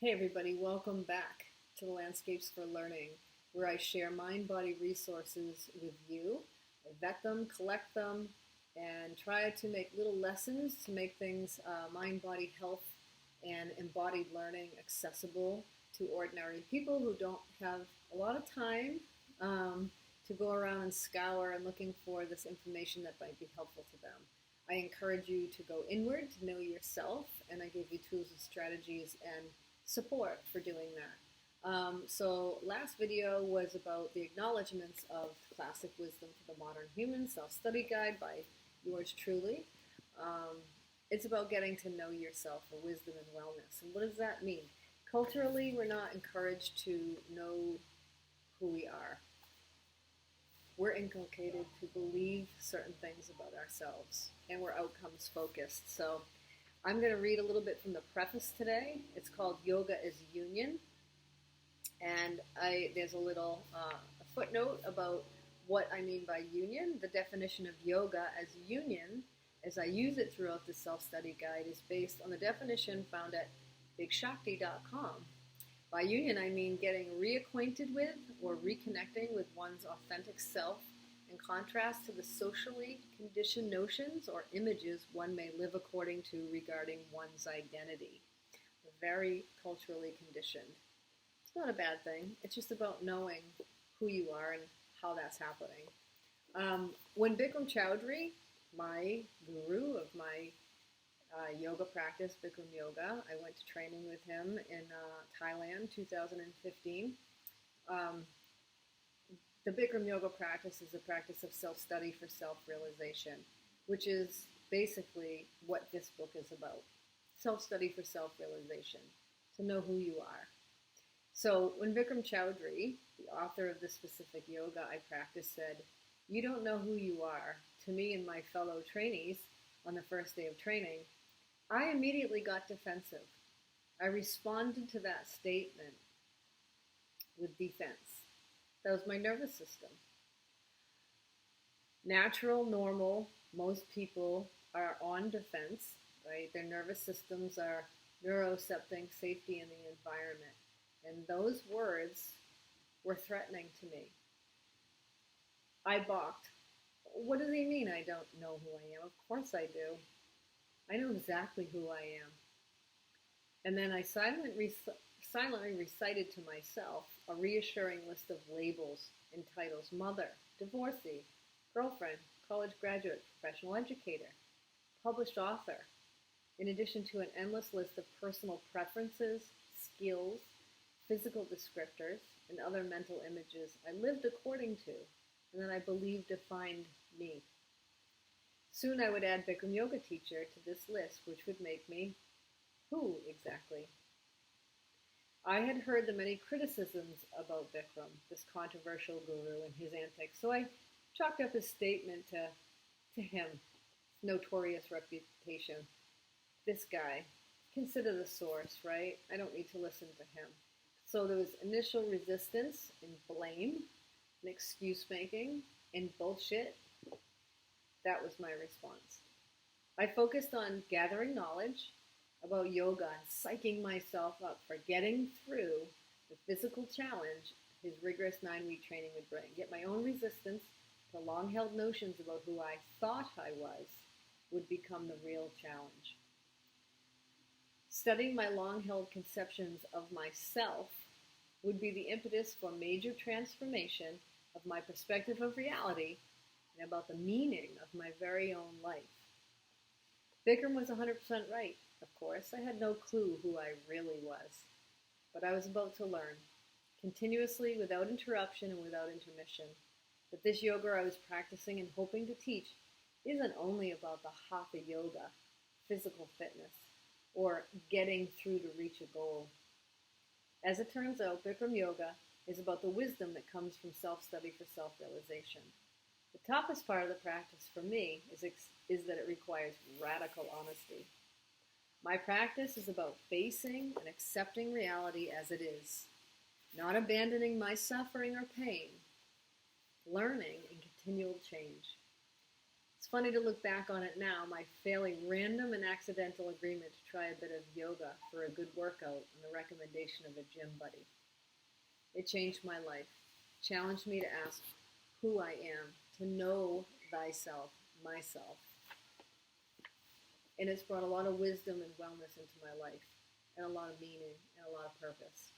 Hey everybody, welcome back to the Landscapes for Learning, where I share mind-body resources with you. I vet them, collect them, and try to make little lessons to make things mind-body health and embodied learning accessible to ordinary people who don't have a lot of time to go around and scour and looking for this information that might be helpful to them. I encourage you to go inward, to know yourself, and I give you tools and strategies and support for doing that. So last video was about the acknowledgments of classic wisdom for the modern human, self-study guide by yours truly. It's about getting to know yourself for wisdom and wellness. And what does that mean? Culturally, we're not encouraged to know who we are. We're inculcated to believe certain things about ourselves, and we're outcomes focused. So I'm going to read a little bit from the preface today. It's called Yoga is Union, and there's a little footnote about what I mean by union. The definition of yoga as union, as I use it throughout the self-study guide, is based on the definition found at bigshakti.com. By union, I mean getting reacquainted with or reconnecting with one's authentic self, in contrast to the socially conditioned notions or images one may live according to regarding one's identity. Very culturally conditioned. It's not a bad thing. It's just about knowing who you are and how that's happening. When Bikram Choudhury, my guru of my yoga practice, Bikram Yoga, I went to training with him in Thailand, 2015. The Bikram Yoga practice is a practice of self-study for self-realization, which is basically what this book is about. Self-study for self-realization, to know who you are. So when Bikram Choudhury, the author of this specific yoga I practice, said, "You don't know who you are," to me and my fellow trainees on the first day of training, I immediately got defensive. I responded to that statement with defense. That was my nervous system. Natural, normal, most people are on defense, right? Their nervous systems are neurocepting safety in the environment. And those words were threatening to me. I balked. What does he mean I don't know who I am? Of course I do. I know exactly who I am. And then I silently recited to myself a reassuring list of labels and titles: mother, divorcee, girlfriend, college graduate, professional educator, published author, in addition to an endless list of personal preferences, skills, physical descriptors, and other mental images I lived according to, and that I believed defined me. Soon I would add Bikram Yoga teacher to this list, which would make me who exactly? I had heard the many criticisms about Bikram, this controversial guru, and his antics, so I chalked up his statement to him, notorious reputation. This guy, consider the source, right? I don't need to listen to him. So there was initial resistance and blame and excuse making and bullshit. That was my response. I focused on gathering knowledge about yoga and psyching myself up for getting through the physical challenge his rigorous 9-week training would bring. Yet my own resistance to long-held notions about who I thought I was would become the real challenge. Studying my long-held conceptions of myself would be the impetus for major transformation of my perspective of reality and about the meaning of my very own life. Bikram was 100% right, of course. I had no clue who I really was, but I was about to learn, continuously, without interruption and without intermission, that this yoga I was practicing and hoping to teach isn't only about the hatha yoga, physical fitness, or getting through to reach a goal. As it turns out, Bikram Yoga is about the wisdom that comes from self-study for self-realization. The toughest part of the practice for me is that it requires radical honesty. My practice is about facing and accepting reality as it is, not abandoning my suffering or pain, learning and continual change. It's funny to look back on it now, my fairly random and accidental agreement to try a bit of yoga for a good workout and the recommendation of a gym buddy. It changed my life, challenged me to ask who I am, to know thyself, myself. And it's brought a lot of wisdom and wellness into my life, and a lot of meaning, and a lot of purpose.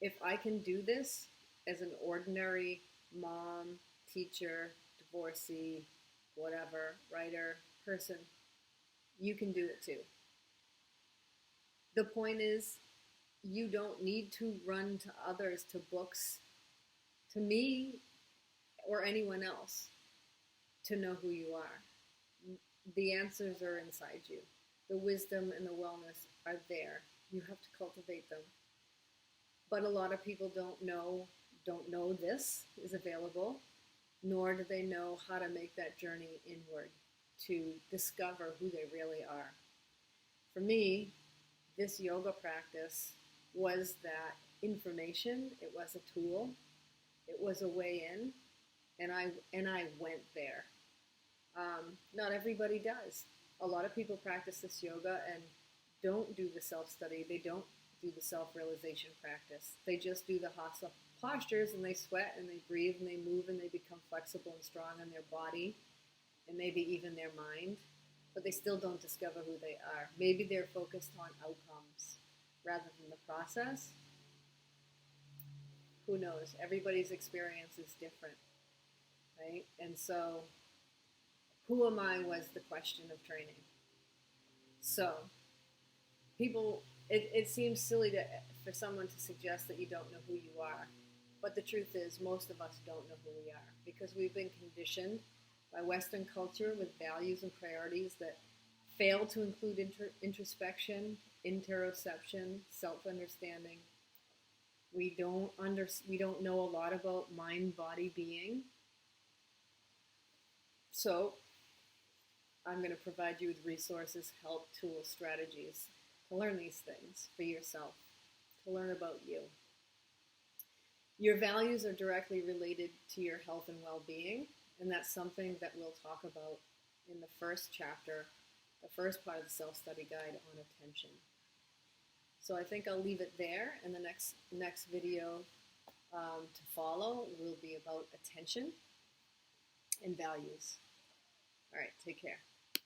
If I can do this as an ordinary mom, teacher, divorcee, whatever, writer, person, you can do it too. The point is, you don't need to run to others, to books, to me, or anyone else to know who you are. The answers are inside you. The wisdom and the wellness are there. You have to cultivate them. But a lot of people don't know this is available, nor do they know how to make that journey inward to discover who they really are. For me, this yoga practice was that information. It was a tool. It was a way in, and I went there. Not everybody does. A lot of people practice this yoga and don't do the self-study. They don't do the self-realization practice. They just do the hatha postures, and they sweat and they breathe and they move and they become flexible and strong in their body and maybe even their mind, but they still don't discover who they are. Maybe they're focused on outcomes rather than the process. Who knows? Everybody's experience is different, right? And so, who am I was the question of training. So, it seems silly for someone to suggest that you don't know who you are. But the truth is, most of us don't know who we are because we've been conditioned by Western culture with values and priorities that fail to include introspection, interoception, self-understanding. We don't know a lot about mind, body, being. So I'm going to provide you with resources, help, tools, strategies to learn these things for yourself, to learn about you. Your values are directly related to your health and well-being, and that's something that we'll talk about in the first chapter, the first part of the self-study guide on attention. So I think I'll leave it there, and the next video to follow will be about attention and values. All right, take care.